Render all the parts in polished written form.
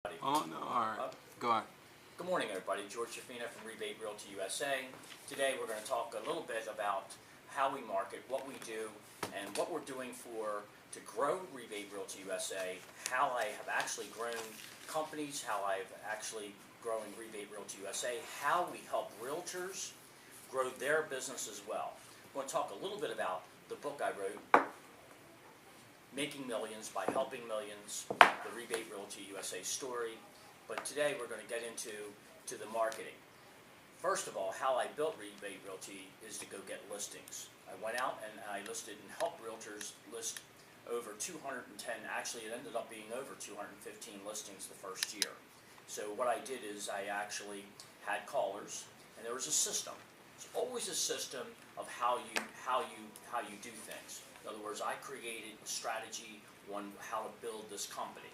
Oh, no, all right. Go on. Good morning, everybody. George Schiaffino from Rebate Realty USA. Today we're going to talk a little bit about how we market, what we do, and what we're doing to grow Rebate Realty USA, how I have actually grown companies, how I've actually grown Rebate Realty USA, how we help realtors grow their business as well. I'm going to talk a little bit about the book I wrote, Making Millions by Helping Millions, the Rebate Realty USA story. But today we're going to get into the marketing. First of all, how I built Rebate Realty is to go get listings. I went out and I listed and helped realtors list over 210, actually it ended up being over 215 listings the first year. So what I did is I actually had callers, and there was a system. There's always a system of how you do things. In other words, I created a strategy on how to build this company.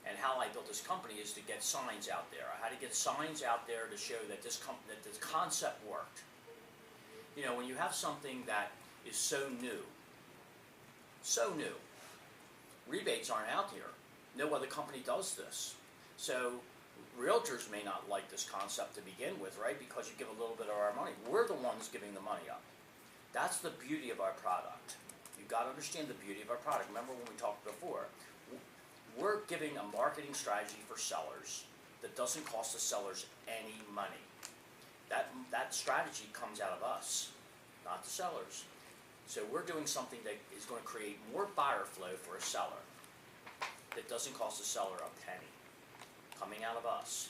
And how I built this company is to get signs out there. I had to get signs out there to show that this concept worked. You know, when you have something that is so new, rebates aren't out here. No other company does this. So realtors may not like this concept to begin with, right? Because you give a little bit of our money. We're the ones giving the money up. That's the beauty of our product. You've got to understand the beauty of our product. Remember when we talked before, we're giving a marketing strategy for sellers that doesn't cost the sellers any money. That strategy comes out of us, not the sellers. So we're doing something that is going to create more buyer flow for a seller that doesn't cost the seller a penny, coming out of us.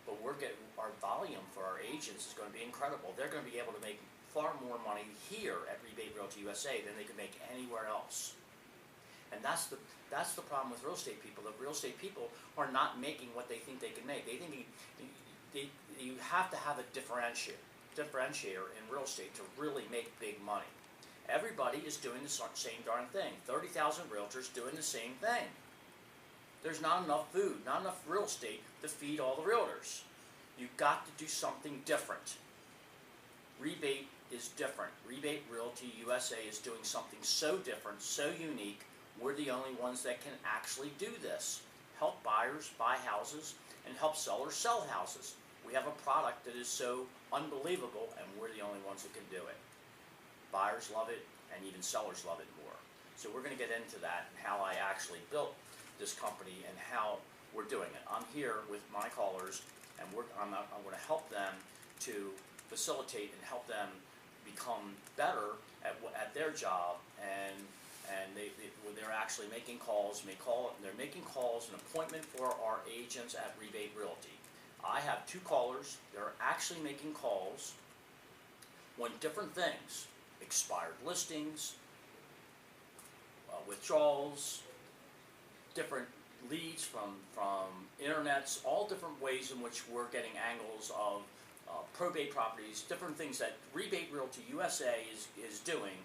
But our volume for our agents is going to be incredible. They're going to be able to make far more money here at Rebate Realty USA than they can make anywhere else. And that's the problem with real estate people. The real estate people are not making what they think they can make. They think you have to have a differentiator in real estate to really make big money. Everybody is doing the same darn thing. 30,000 realtors doing the same thing. There's not enough food, not enough real estate to feed all the realtors. You've got to do something different. Rebate is different. Rebate Realty USA is doing something so different, so unique. We're the only ones that can actually do this. Help buyers buy houses and help sellers sell houses. We have a product that is so unbelievable, and we're the only ones that can do it. Buyers love it, and even sellers love it more. So we're going to get into that and how I actually built this company and how we're doing it. I'm here with my callers, and I'm going to help them to facilitate and help them become better at their job, and they're actually making calls. They're making calls, an appointment for our agents at Rebate Realty. I have two callers. They're actually making calls on different things: expired listings, withdrawals, different leads from internets, all different ways in which we're getting angles of probate properties, different things that Rebate Realty USA is doing.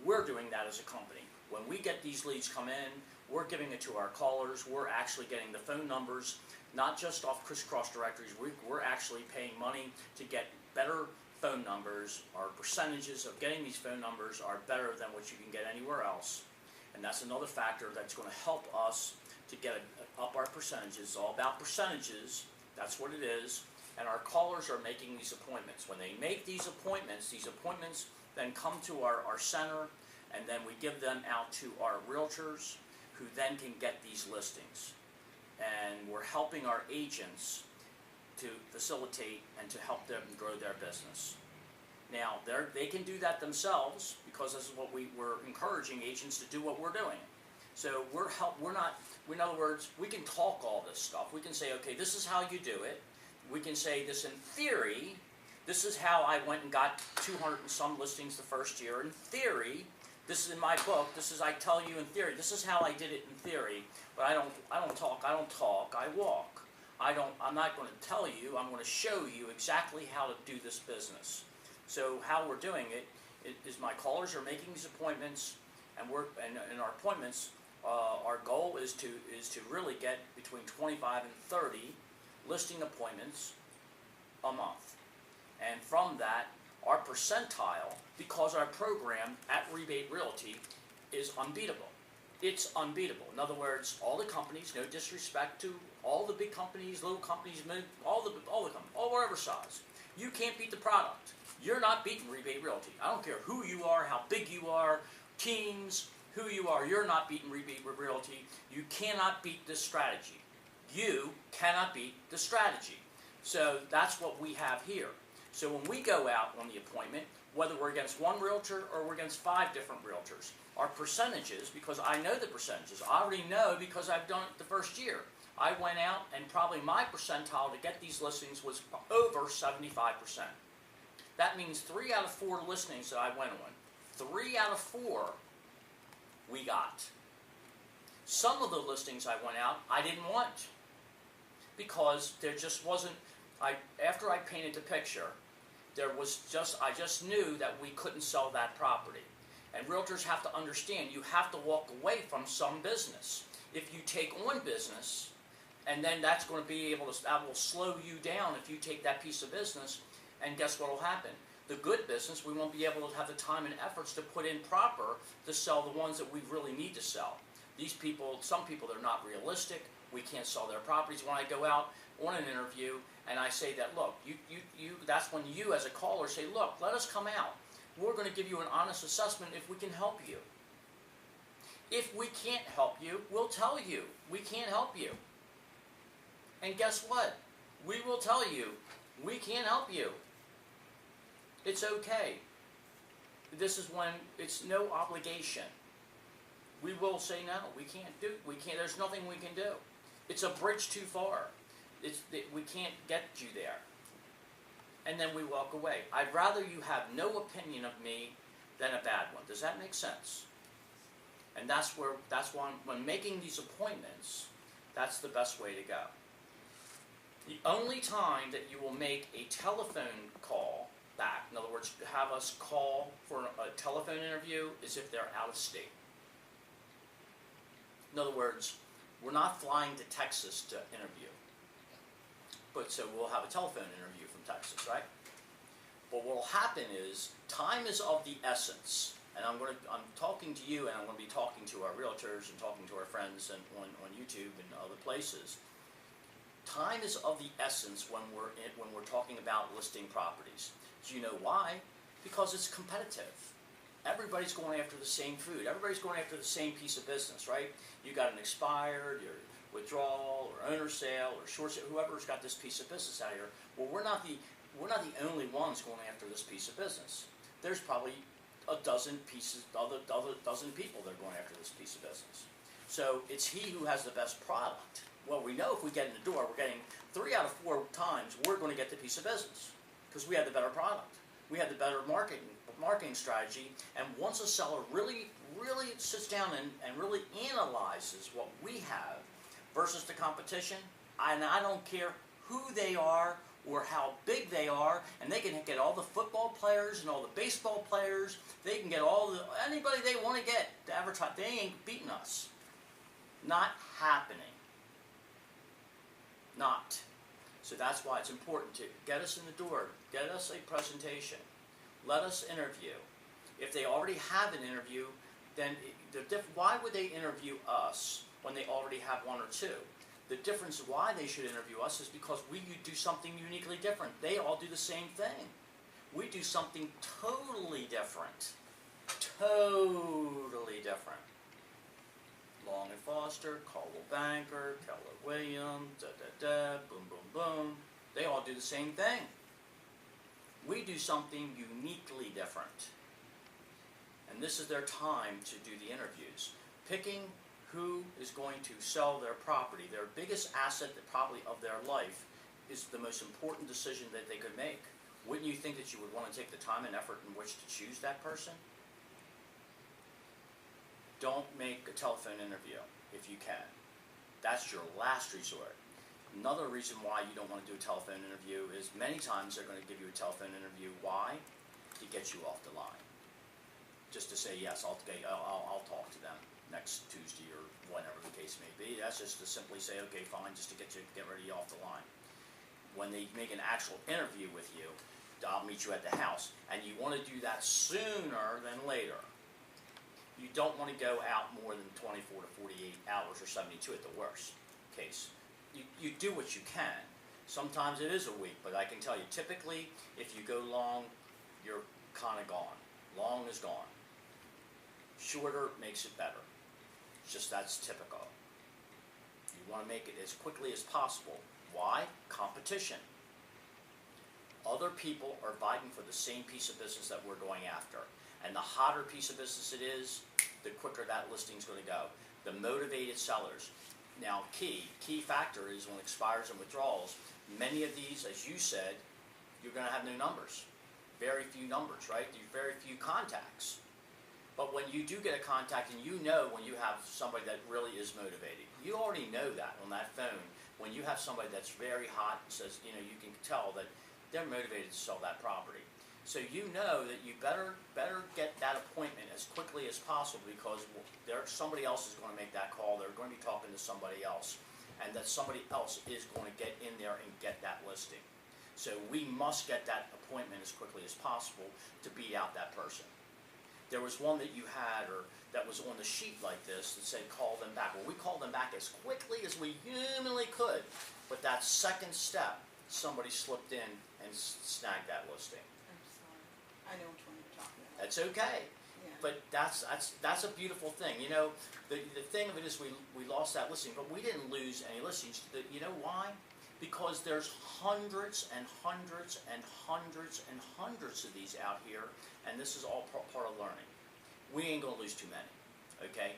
We're doing that as a company. When we get these leads come in, we're giving it to our callers. We're actually getting the phone numbers, not just off crisscross directories. We're actually paying money to get better phone numbers. Our percentages of getting these phone numbers are better than what you can get anywhere else. And that's another factor that's going to help us to get up our percentages. It's all about percentages. That's what it is. And our callers are making these appointments. When they make these appointments then come to our center, and then we give them out to our realtors, who then can get these listings. And we're helping our agents to facilitate and to help them grow their business. Now, they can do that themselves, because this is what we're encouraging agents to do what we're doing. So in other words, we can talk all this stuff. We can say, okay, this is how you do it. We can say this in theory. This is how I went and got 200 and some listings the first year. In theory, this is in my book. I tell you in theory. This is how I did it in theory. But I don't talk. I walk. I'm not going to tell you. I'm going to show you exactly how to do this business. So how we're doing it is my callers are making these appointments, and in our appointments, our goal is to really get between 25 and 30 listing appointments a month. And from that, our percentile, because our program at Rebate Realty is unbeatable. It's unbeatable. In other words, all the companies, no disrespect to all the big companies, little companies, all the companies, all whatever size. You can't beat the product. You're not beating Rebate Realty. I don't care who you are, how big you are, teams, who you are. You're not beating Rebate Realty. You cannot beat this strategy. You cannot beat the strategy. So that's what we have here. So when we go out on the appointment, whether we're against one realtor or we're against 5 different realtors, our percentages, because I know the percentages, I already know because I've done it the first year. I went out and probably my percentile to get these listings was over 75%. That means 3 out of 4 listings that I went on, 3 out of 4 we got. Some of the listings I went out, I didn't want because there just wasn't, after I painted the picture, I just knew that we couldn't sell that property. And realtors have to understand, you have to walk away from some business. If you take on business, and then that's going to be able to, that will slow you down if you take that piece of business, and guess what will happen? The good business, we won't be able to have the time and efforts to put in proper to sell the ones that we really need to sell. These people, some people, they're not realistic. We can't sell their properties. When I go out on an interview and I say that, look, that's when you as a caller say, look, let us come out. We're going to give you an honest assessment if we can help you. If we can't help you, we'll tell you we can't help you. And guess what? We will tell you we can't help you. It's okay. This is when it's no obligation. We will say no, we can't, there's nothing we can do. It's a bridge too far. We can't get you there. And then we walk away. I'd rather you have no opinion of me than a bad one. Does that make sense? And that's why when making these appointments, that's the best way to go. The only time that you will make a telephone call back, in other words, have us call for a telephone interview, is if they're out of state. In other words, we're not flying to Texas to interview. But so we'll have a telephone interview from Texas, right? But what will happen is time is of the essence. And I'm talking to you, and I'm going to be talking to our realtors and talking to our friends and on YouTube and other places. Time is of the essence when we're talking about listing properties. Do you know why? Because it's competitive. Everybody's going after the same food. Everybody's going after the same piece of business, right? You got an expired, your withdrawal, or owner sale, or short sale. Whoever's got this piece of business out here. Well, we're not the only ones going after this piece of business. There's probably a dozen people that are going after this piece of business. So it's he who has the best product. Well, we know if we get in the door, we're getting 3 out of 4 times we're going to get the piece of business because we have the better product. We have the better marketing strategy. And once a seller really sits down and really analyzes what we have versus the competition, and I don't care who they are or how big they are, and they can get all the football players and all the baseball players, they can get anybody they want to get to advertise. They ain't beating us. Not happening. Not. So that's why it's important to get us in the door, get us a presentation, let us interview. If they already have an interview, then why would they interview us when they already have 1 or 2? The difference why they should interview us is because we do something uniquely different. They all do the same thing. We do something totally different. Totally different. Long and Foster, Caldwell Banker, Keller Williams, boom, boom, boom. They all do the same thing. We do something uniquely different. And this is their time to do the interviews. Picking who is going to sell their property, their biggest asset probably of their life, is the most important decision that they could make. Wouldn't you think that you would want to take the time and effort in which to choose that person? Don't make a telephone interview if you can. That's your last resort. Another reason why you don't want to do a telephone interview is many times they're going to give you a telephone interview. Why? To get you off the line. Just to say, yes, I'll talk to them next Tuesday or whenever the case may be. That's just to simply say, okay, fine, just to get ready off the line. When they make an actual interview with you, I'll meet you at the house. And you want to do that sooner than later. You don't want to go out more than 24 to 48 hours or 72 at the worst case. you do what you can. Sometimes it is a week, but I can tell you, typically, if you go long, you're kind of gone. Long is gone. Shorter makes it better. It's just that's typical. You want to make it as quickly as possible. Why? Competition. Other people are vying for the same piece of business that we're going after. And the hotter piece of business it is, the quicker that listing's going to go. The motivated sellers. Now, key factor is when expires and withdrawals, many of these, as you said, you're going to have no numbers. Very few numbers, right? Very few contacts. But when you do get a contact and you know when you have somebody that really is motivated, you already know that on that phone. When you have somebody that's very hot and says, you know, you can tell that they're motivated to sell that property. So you know that you better get that appointment as quickly as possible, because somebody else is going to make that call. They're going to be talking to somebody else, and that somebody else is going to get in there and get that listing. So we must get that appointment as quickly as possible to beat out that person. There was one that you had, or that was on the sheet like this, that said call them back. Well, we called them back as quickly as we humanly could, but that second step, somebody slipped in and snagged that listing. I'm sorry. I know which one you're talking about. That's okay. Yeah. But that's a beautiful thing. You know, the thing of it is we lost that listing, but we didn't lose any listings. You know why? Because there's hundreds and hundreds and hundreds and hundreds of these out here, and this is all part of learning. We ain't gonna lose too many, okay?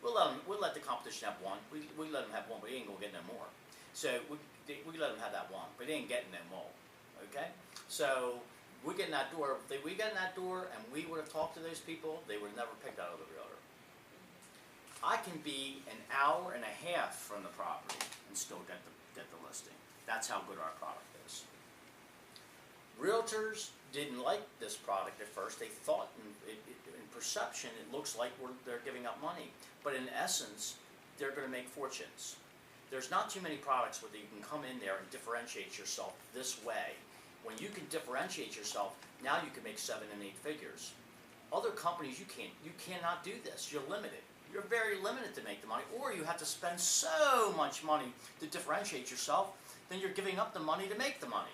We'll let the competition have one. We let them have one, but they ain't gonna get no more. So we let them have that one, but they ain't getting no more, okay? So we get in that door. If we get in that door and we would have talked to those people, they would have never picked out of the realtor. I can be an hour and a half from the property and still get the listing. That's how good our product is. Realtors didn't like this product at first. They thought in perception it looks like they're giving up money, but in essence they're going to make fortunes. There's not too many products where you can come in there and differentiate yourself this way. When you can differentiate yourself, now you can make 7 and 8 figures. Other companies, you cannot do this. You're limited. You're very limited to make the money, or you have to spend so much money to differentiate yourself, then you're giving up the money to make the money.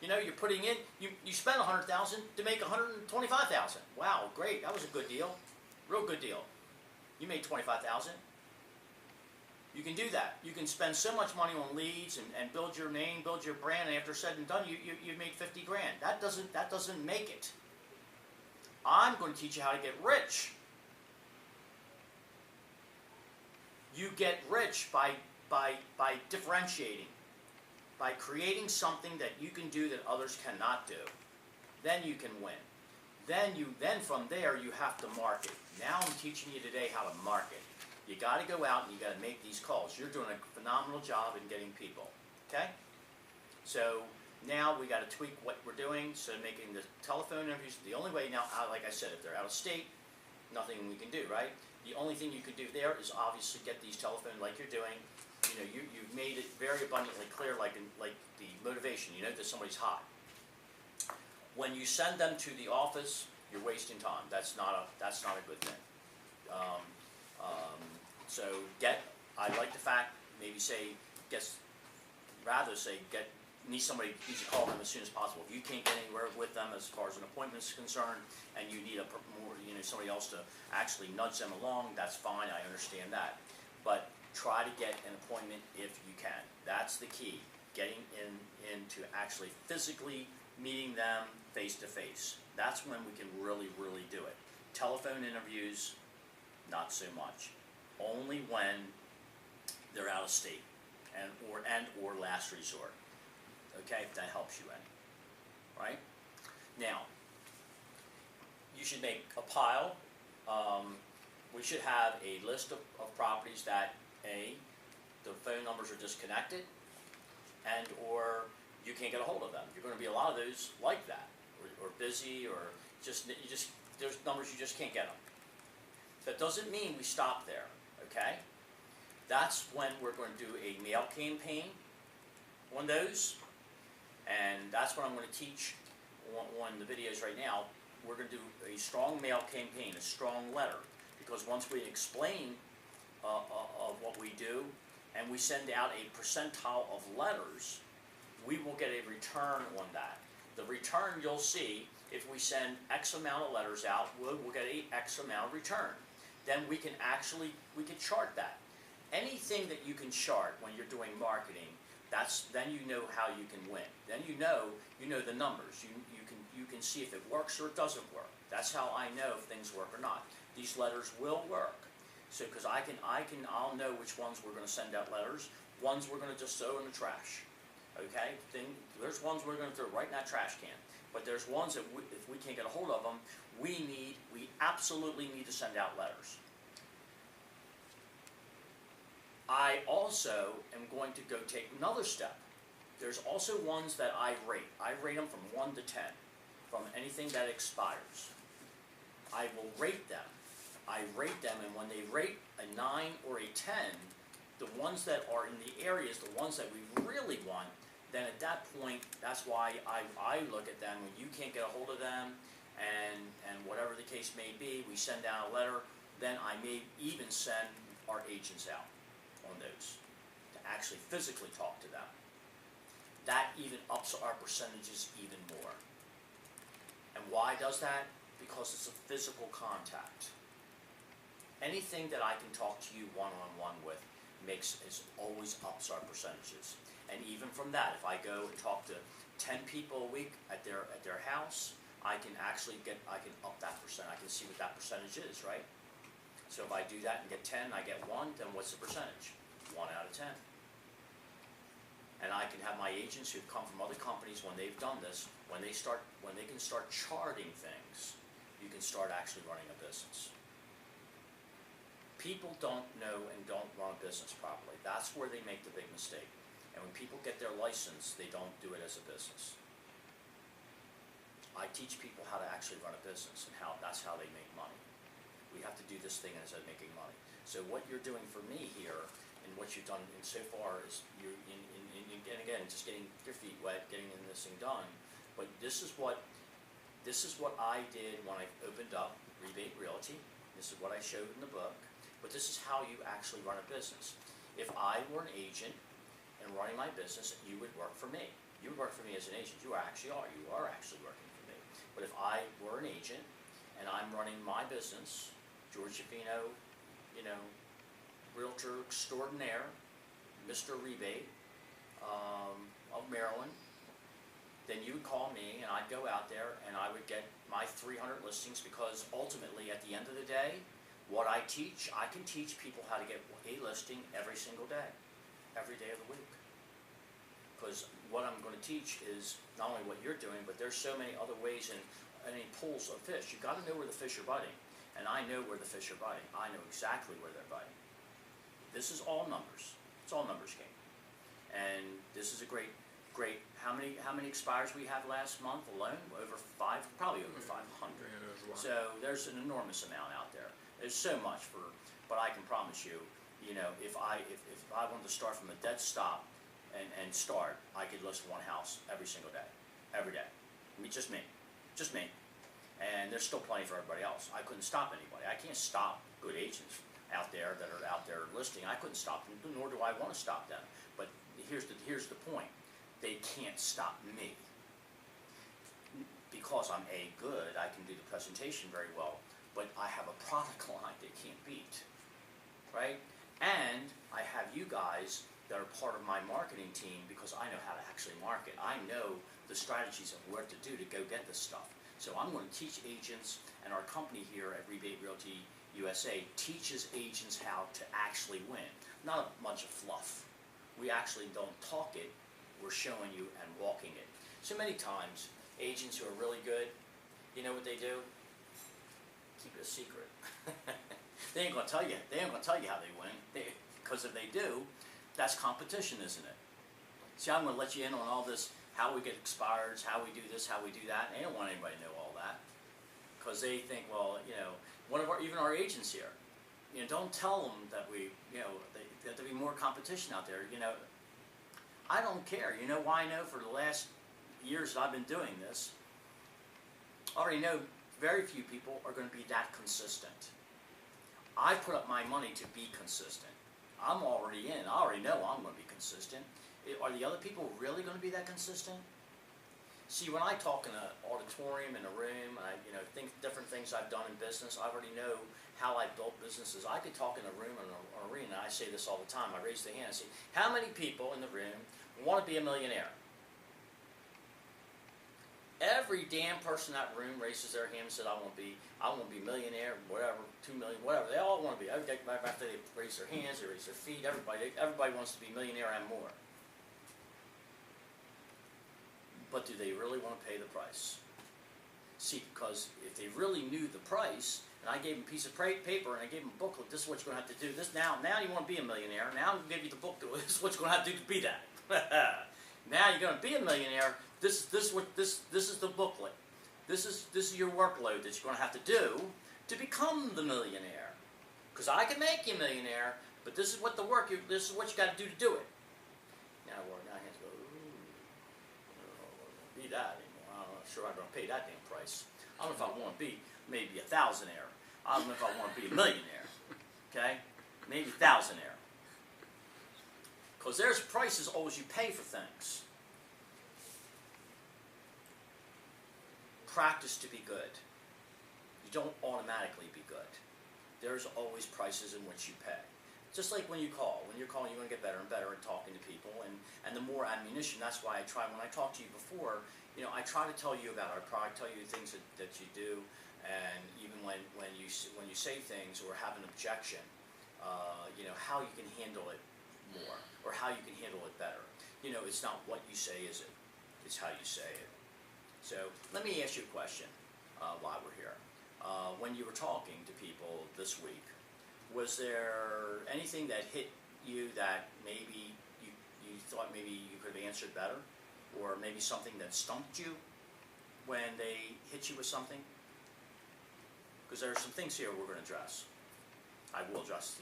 You know, you're putting in, you spend $100,000 to make $125,000. Wow, great, that was a good deal. Real good deal. You made $25,000. You can do that. You can spend so much money on leads and build your name, build your brand, and after said and done, you made 50 grand. That doesn't make it. I'm going to teach you how to get rich. You get rich by differentiating, by creating something that you can do that others cannot do. Then you can win. Then from there you have to market. Now I'm teaching you today how to market. You got to go out and you got to make these calls. You're doing a phenomenal job in getting people. Okay? So now we got to tweak what we're doing. So making the telephone interviews the only way now. Like I said, if they're out of state, nothing we can do, right? The only thing you could do there is obviously get these telephone like you're doing. You know, you've made it very abundantly clear, like the motivation. You know that somebody's hot. When you send them to the office, you're wasting time. That's not a good thing. So I like the fact, maybe say, somebody needs to call them as soon as possible. If you can't get anywhere with them as far as an appointment is concerned, and you need somebody else to actually nudge them along, that's fine. I understand that, but try to get an appointment if you can. That's the key. Getting into actually physically meeting them face to face. That's when we can really do it. Telephone interviews, not so much. Only when they're out of state or last resort. Okay, if that helps you any. Right? Now, you should make a pile. We should have a list of properties that the phone numbers are disconnected, and or you can't get a hold of them. You're going to be a lot of those like that, or busy, or there's numbers you just can't get them. That doesn't mean we stop there. Okay, that's when we're going to do a mail campaign on those, and that's what I'm going to teach on the videos right now. We're going to do a strong mail campaign, a strong letter, because once we explain of what we do and we send out a percentile of letters, we will get a return on that. The return you'll see, if we send X amount of letters out, we'll get a X amount of return. Then we can chart that. Anything that you can chart when you're doing marketing, then you know how you can win. Then you know the numbers. You can see if it works or it doesn't work. That's how I know if things work or not. These letters will work. So, because I'll know which ones we're going to send out letters, ones we're going to just throw in the trash. Okay? There's ones we're going to throw right in that trash can. But there's ones that if we can't get a hold of them, we absolutely need to send out letters. I also am going to go take another step. There's also ones that I rate. I rate them from 1 to 10, from anything that expires. I will rate them. I rate them, and when they rate a 9 or a 10, the ones that are in the areas, the ones that we really want, then at that point, that's why I look at them. When you can't get a hold of them, and whatever the case may be, we send out a letter, then I may even send our agents out on those to actually physically talk to them. That even ups our percentages even more. And why does that? Because it's a physical contact. Anything that I can talk to you one-on-one with always ups our percentages. And even from that, if I go and talk to 10 people a week at their house, I can up that percent. I can see what that percentage is, right? So if I do that and get 10, I get 1, then what's the percentage? 1 out of 10. And I can have my agents who've come from other companies, when they've done this, when they can start charting things, you can start actually running a business. People don't know and don't run a business properly. That's where they make the big mistake. And when people get their license, they don't do it as a business. I teach people how to actually run a business, and that's how they make money. We have to do this thing as making money. So what you're doing for me here, and what you've done so far, is and again, just getting your feet wet, getting this thing done. But this is what I did when I opened up Rebate Realty. This is what I showed in the book. But this is how you actually run a business. If I were an agent and running my business, you would work for me. You would work for me as an agent. You are actually working for me. But if I were an agent and I'm running my business, George Schiaffino, realtor extraordinaire, Mr. Rebate of Maryland, then you would call me and I'd go out there and I would get my 300 listings, because ultimately at the end of the day, what I teach, I can teach people how to get a listing every single day, every day of the week. Because what I'm going to teach is not only what you're doing, but there's so many other ways and any pools of fish. You've got to know where the fish are biting. And I know where the fish are biting. I know exactly where they're biting. This is all numbers. It's all numbers game. And this is a great, how many expires we have last month alone? Probably over 500. So there's an enormous amount out there. There's so much but I can promise you, if I wanted to start from a dead stop and start, I could list one house every single day, every day. Just me. And there's still plenty for everybody else. I couldn't stop anybody. I can't stop good agents out there that are out there listing. I couldn't stop them, nor do I want to stop them. But here's the point. They can't stop me. Because I'm good, I can do the presentation very well, but I have a product line they can't beat, right? And I have you guys that are part of my marketing team, because I know how to actually market. I know the strategies of what to do to go get this stuff. So I'm going to teach agents, and our company here at Rebate Realty USA teaches agents how to actually win. Not a bunch of fluff. We actually don't talk it, we're showing you and walking it. So many times, agents who are really good, you know what they do? Keep it a secret. They ain't gonna tell you. They ain't gonna tell you how they win. Because if they do, that's competition, isn't it? See, I'm gonna let you in on all this, how we get expireds, how we do this, how we do that. They don't want anybody to know all that, because they think, well, even our agents here, don't tell them that that there'll be more competition out there. I don't care. You know why I know? For the last years that I've been doing this, I already know very few people are going to be that consistent. I put up my money to be consistent. I'm already in. I already know I'm going to be consistent. Are the other people really going to be that consistent? See, when I talk in an auditorium, in a room, think different things I've done in business, I already know how I built businesses. I could talk in a room or an arena, and I say this all the time. I raise the hand and say, how many people in the room want to be a millionaire? Every damn person in that room raises their hand and said, I want to be a millionaire, whatever, 2 million, whatever. They all want to be. After they raise their hands, they raise their feet, everybody wants to be a millionaire and more. But do they really want to pay the price? See, because if they really knew the price, and I gave them a piece of paper and I gave them a booklet, this is what you're going to have to do. This now you want to be a millionaire. Now I'm going to give you the book. This is what you're going to have to do to be that. Now you're going to be a millionaire. This is the booklet. This is your workload that you're going to have to do to become the millionaire. Because I can make you a millionaire, but this is what this is what you got to do it. Now hands go, be that anymore. I'm not sure I'm going to pay that damn price. I don't know if I want to be maybe a thousandaire. I don't know if I want to be a millionaire. Okay? Maybe thousandaire. Because there's prices always you pay for things. Practice to be good. You don't automatically be good. There's always prices in which you pay. Just like when you call. When you're calling, you're going to get better and better at talking to people. And the more ammunition, that's why I try, when I talked to you before, I try to tell you about our product, tell you the things that you do, and even when you say things or have an objection, how you can handle it more, or how you can handle it better. It's not what you say, is it? It's how you say it. So let me ask you a question while we're here. When you were talking to people this week, was there anything that hit you that maybe you thought maybe you could have answered better? Or maybe something that stumped you when they hit you with something? Because there are some things here we're going to address. I will address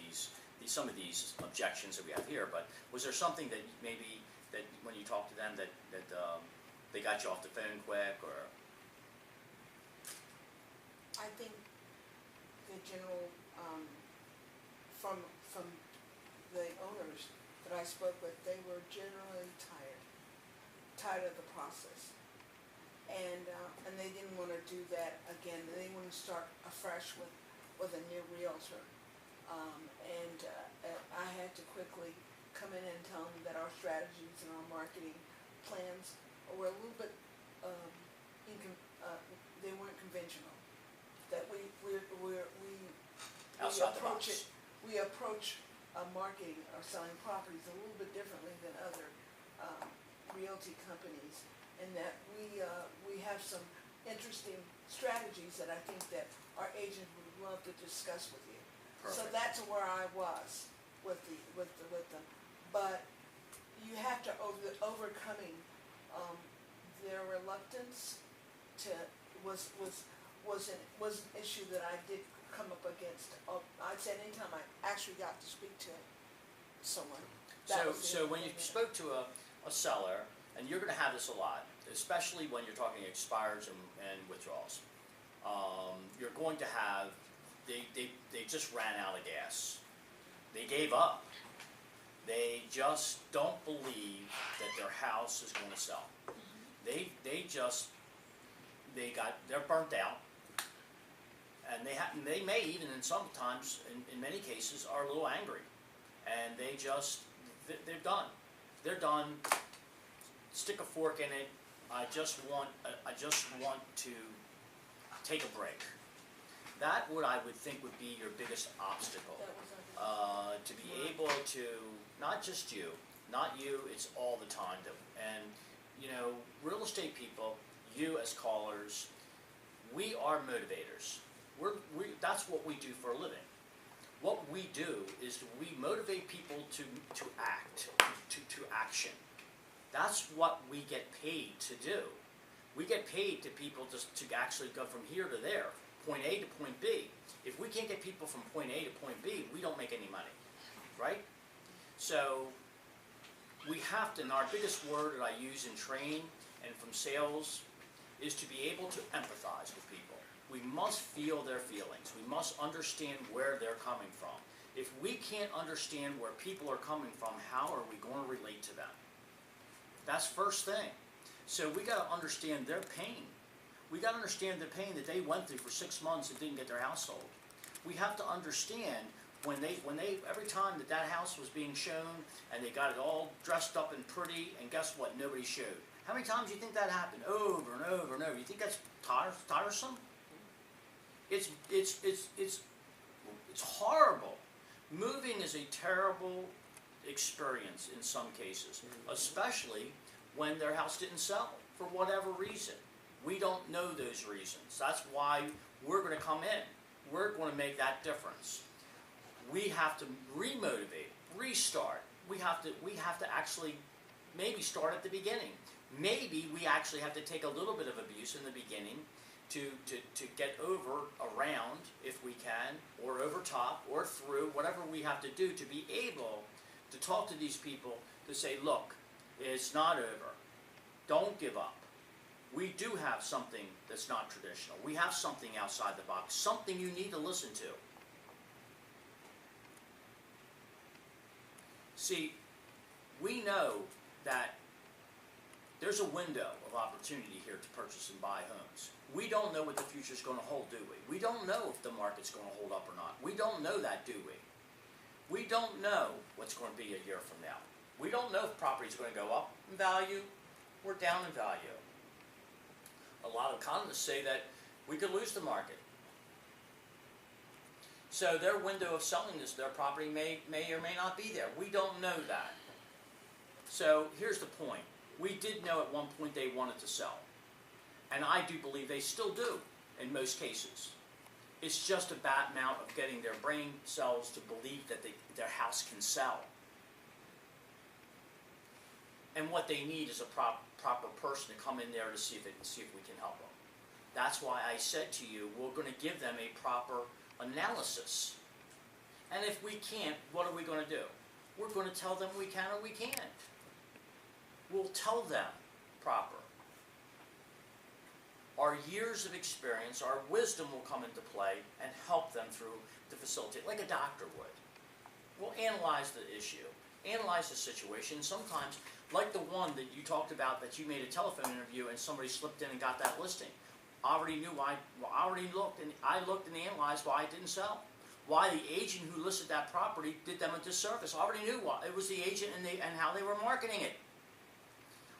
some of these objections that we have here, but was there something that maybe that when you talked to them that they got you off the phone quick, or? I think the general, from the owners that I spoke with, they were generally tired of the process, and they didn't want to do that again. They didn't want to start afresh with a new realtor, and I had to quickly come in and tell them that our strategies and our marketing plans were a little bit they weren't conventional. That we approach marketing or selling properties a little bit differently than other realty companies, and that we have some interesting strategies that I think that our agent would love to discuss with you. Perfect. So that's where I was with them, but you have to overcoming their reluctance was an issue that I did come up against. I'd say anytime I actually got to speak to someone. So when you spoke to a seller, and you're going to have this a lot, especially when you're talking expireds and withdrawals, you're going to have, they just ran out of gas. They gave up. They just don't believe that their house is going to sell. They're burnt out, and they may even, sometimes in many cases, are a little angry, and they're done. They're done. Stick a fork in it. I just want to take a break. That I would think would be your biggest obstacle. To be able to, not just you, it's all the time. Real estate people, you as callers, we are motivators. That's what we do for a living. What we do is we motivate people to act, to action. That's what we get paid to do. We get paid to people to actually go from here to there, point A to point B. If we can't get people from point A to point B, we don't make any money, right? So we have to, and our biggest word that I use in training and from sales is to be able to empathize with people. We must feel their feelings. We must understand where they're coming from. If we can't understand where people are coming from, how are we going to relate to them? That's first thing. So we got to understand their pain. We got to understand the pain that they went through for 6 months and didn't get their house sold. We have to understand when they every time that house was being shown and they got it all dressed up and pretty, and guess what? Nobody showed. How many times do you think that happened? Over and over and over. You think that's tiresome? It's horrible. Moving is a terrible experience in some cases, especially when their house didn't sell for whatever reason. We don't know those reasons. That's why we're going to come in. We're going to make that difference. We have to remotivate, restart. We have to actually maybe start at the beginning. Maybe we actually have to take a little bit of abuse in the beginning to get over, around, if we can, or over top, or through, whatever we have to do to be able to talk to these people to say, look, it's not over. Don't give up. We do have something that's not traditional. We have something outside the box, something you need to listen to. See, we know that there's a window of opportunity here to purchase and buy homes. We don't know what the future's going to hold, do we? We don't know if the market's going to hold up or not. We don't know that, do we? We don't know what's going to be a year from now. We don't know if property's going to go up in value or down in value. A lot of economists say that we could lose the market. So their window of selling their property may or may not be there. We don't know that. So here's the point. We did know at one point they wanted to sell. And I do believe they still do in most cases. It's just a bad amount of getting their brain cells to believe that their house can sell. And what they need is a proper person to come in there to see if we can help them. That's why I said to you, we're going to give them a proper analysis. And if we can't, what are we going to do? We're going to tell them we can or we can't. We'll tell them proper. Our years of experience, our wisdom will come into play and help them through to facilitate, like a doctor would. We'll analyze the issue, analyze the situation. Sometimes, like the one that you talked about, that you made a telephone interview and somebody slipped in and got that listing. I already knew why. I already looked and analyzed why it didn't sell. Why the agent who listed that property did them a disservice. I already knew why. It was the agent and how they were marketing it.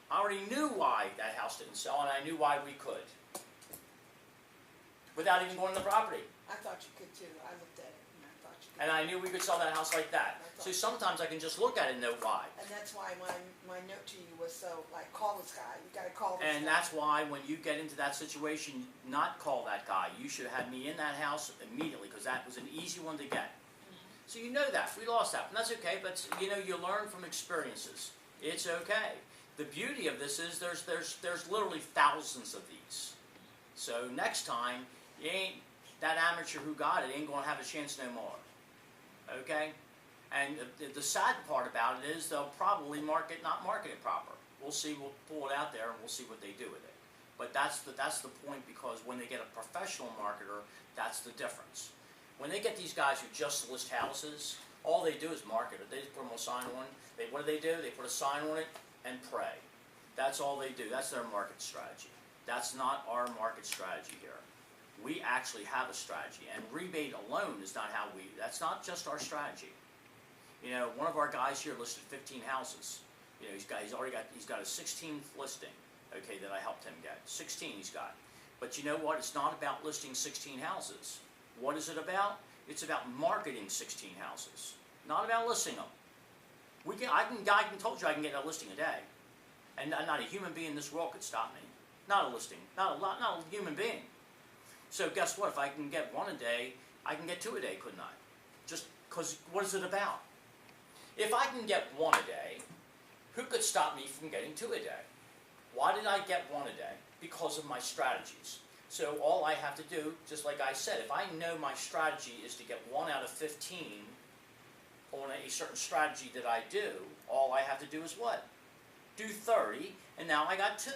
I already knew why that house didn't sell, and I knew why we could. Without even going to the property. I thought you could too. I looked at it and I thought you could. And I knew we could sell that house like that. So sometimes I can just look at it and know why. And that's why my note to you was so, like, call this guy. You got to call this guy. And that's why when you get into that situation, not call that guy. You should have had me in that house immediately, because that was an easy one to get. So you know that. We lost that. And that's okay, but you know, you learn from experiences. It's okay. The beauty of this is there's literally thousands of these. So next time, you ain't, that amateur who got it ain't going to have a chance no more. Okay? And the sad part about it is they'll probably not market it proper. We'll see, we'll pull it out there and we'll see what they do with it. But that's the point, because when they get a professional marketer, that's the difference. When they get these guys who just list houses, all they do is market it. They just put them a sign on it. What do? They put a sign on it and pray. That's all they do. That's their market strategy. That's not our market strategy here. We actually have a strategy, and rebate alone is not how that's not just our strategy. You know, one of our guys here listed 15 houses. You know, he's got a 16th listing, okay, that I helped him get. 16 he's got. But you know what? It's not about listing 16 houses. What is it about? It's about marketing 16 houses, not about listing them. I told you I can get a listing a day, and not a human being in this world could stop me. Not a listing, not a human being. So guess what? If I can get one a day, I can get two a day, couldn't I? Just because, what is it about? If I can get one a day, who could stop me from getting two a day? Why did I get one a day? Because of my strategies. So all I have to do, just like I said, if I know my strategy is to get 1 out of 15 on a certain strategy that I do, all I have to do is what? Do 30, and now I got 2.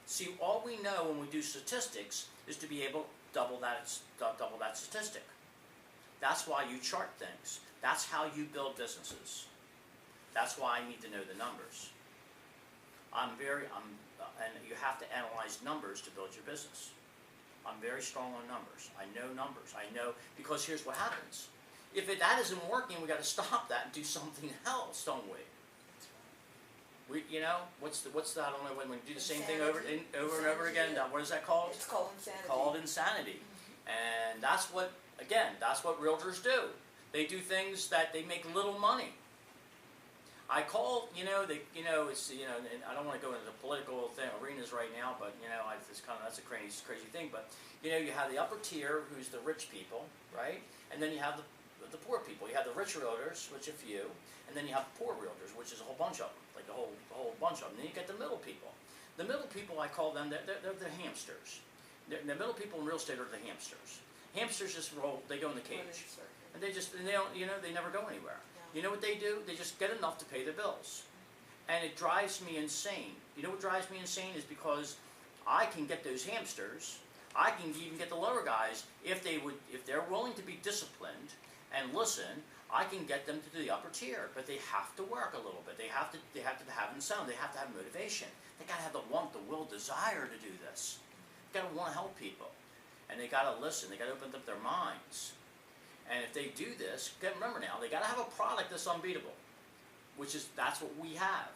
See, all we know when we do statistics is to be able to double that statistic. That's why you chart things. That's how you build businesses. That's why I need to know the numbers. And you have to analyze numbers to build your business. I'm very strong on numbers. I know numbers. I know, because here's what happens. If that isn't working, we got to stop that and do something else, don't we? What's that? I don't know, when we do the same thing over and over again. What is that called? It's called insanity. Called insanity. And that's what realtors do. They do things that they make little money. I call, and I don't want to go into the political arenas right now, but that's a crazy thing. But you have the upper tier, who's the rich people, right? And then you have the poor people. You have the rich realtors, which a few, and then you have the poor realtors, which is a whole bunch of them, like a whole bunch of them. Then you get the middle people. The middle people, I call them, they're the hamsters. The middle people in real estate are the hamsters. Hamsters just roll, they go in the cage, and they don't, they never go anywhere. You know what they do? They just get enough to pay their bills. And it drives me insane. You know what drives me insane is because I can get those hamsters, I can even get the lower guys, if they're willing to be disciplined and listen, I can get them to the upper tier. But they have to work a little bit. They have to have incentive. They have to have motivation. They got to have the want, the will, desire to do this. They got to want to help people. And they got to listen. They got to open up their minds. And if they do this, remember now, they got to have a product that's unbeatable, that's what we have.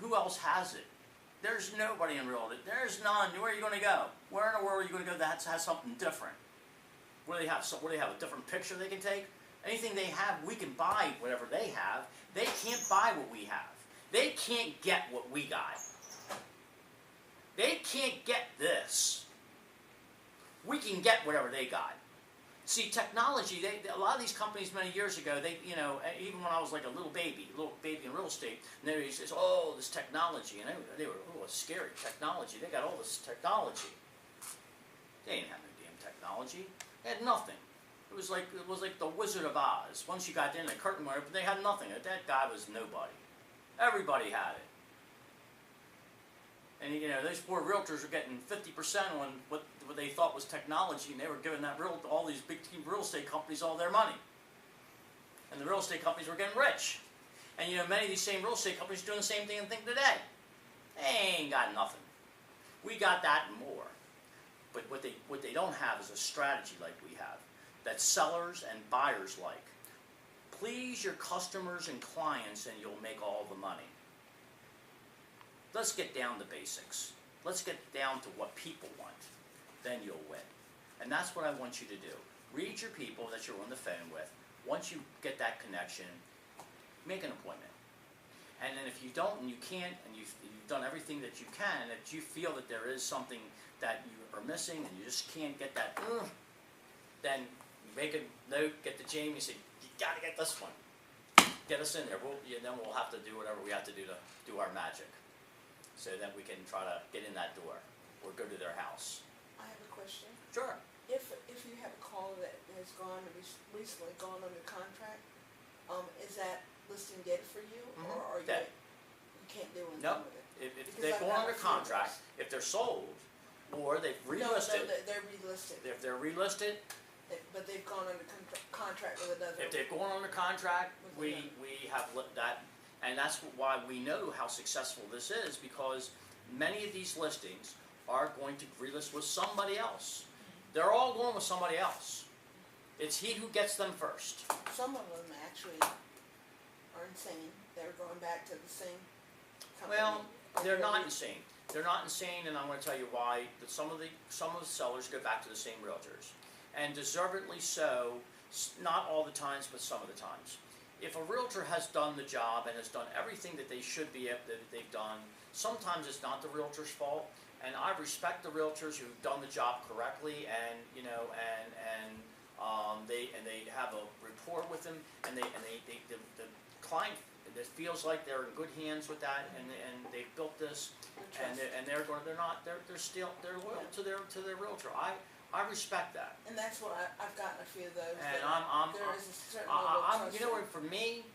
Who else has it? There's nobody in real estate. There's none. Where are you going to go? Where in the world are you going to go that has something different? What do they have? What do they have? A different picture they can take? Anything they have, we can buy whatever they have. They can't buy what we have. They can't get what we got. They can't get this. We can get whatever they got. See, technology, a lot of these companies many years ago, even when I was like a little baby in real estate, and they used to say, oh, this technology, and they were, oh, it's scary, technology, they got all this technology. They didn't have no damn technology. They had nothing. It was like the Wizard of Oz. Once you got in, the curtain went open, they had nothing. That guy was nobody. Everybody had it. And those poor realtors were getting 50% on what they thought was technology, and they were giving all these big team real estate companies all their money. And the real estate companies were getting rich. And many of these same real estate companies are doing the same thing today. They ain't got nothing. We got that and more. But what they don't have is a strategy like we have, that sellers and buyers like. Please your customers and clients, and you'll make all the money. Let's get down to basics. Let's get down to what people want. Then you'll win. And that's what I want you to do. Read your people that you're on the phone with. Once you get that connection, make an appointment. And then if you don't and you can't, and you've done everything that you can, and if you feel that there is something that you are missing and you just can't get that, then make a note, get to Jamie, say, you got to get this one. Get us in there. Then we'll have to do whatever we have to do to do our magic, so that we can try to get in that door or go to their house. I have a question. Sure. If you have a call that has recently gone under contract, is that listing dead for you, or are dead? You can't do anything Nope. with it? If they've gone under contract, if they're sold, or they've relisted. No, they're relisted. If they're relisted, But they've gone under contract with another. if they've gone under contract, we have that, and that's why we know how successful this is, because many of these listings are going to relist with somebody else. They're all going with somebody else. It's he who gets them first. Some of them actually are insane. They're going back to the same company. Well, they're not insane. They're not insane, and I'm going to tell you why. That some of the sellers go back to the same realtors, and deservedly so. Not all the times, but some of the times. If a realtor has done the job and has done everything that they should be, that they've done, sometimes it's not the realtor's fault. And I respect the realtors who've done the job correctly, and they have a rapport with them, and the client that feels like they're in good hands with that, and they've built this, and they're loyal to their realtor. I respect that. And that's what I've gotten a few of those. And there is a certain level of trust. for me,